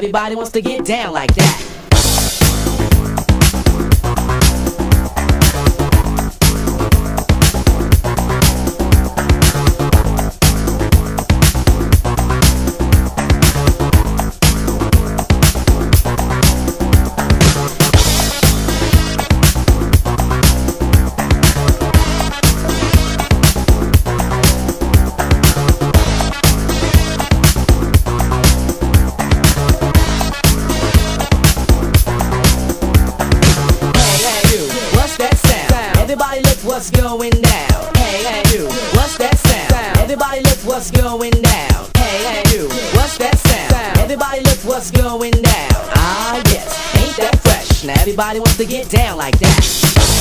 everybody wants to get down like that. Everybody look what's going down. Hey, hey, you, what's that sound? Everybody look what's going down. Hey, hey, you, what's that sound? Everybody look what's going down. Ah, yes, ain't that fresh? Now everybody wants to get down like that.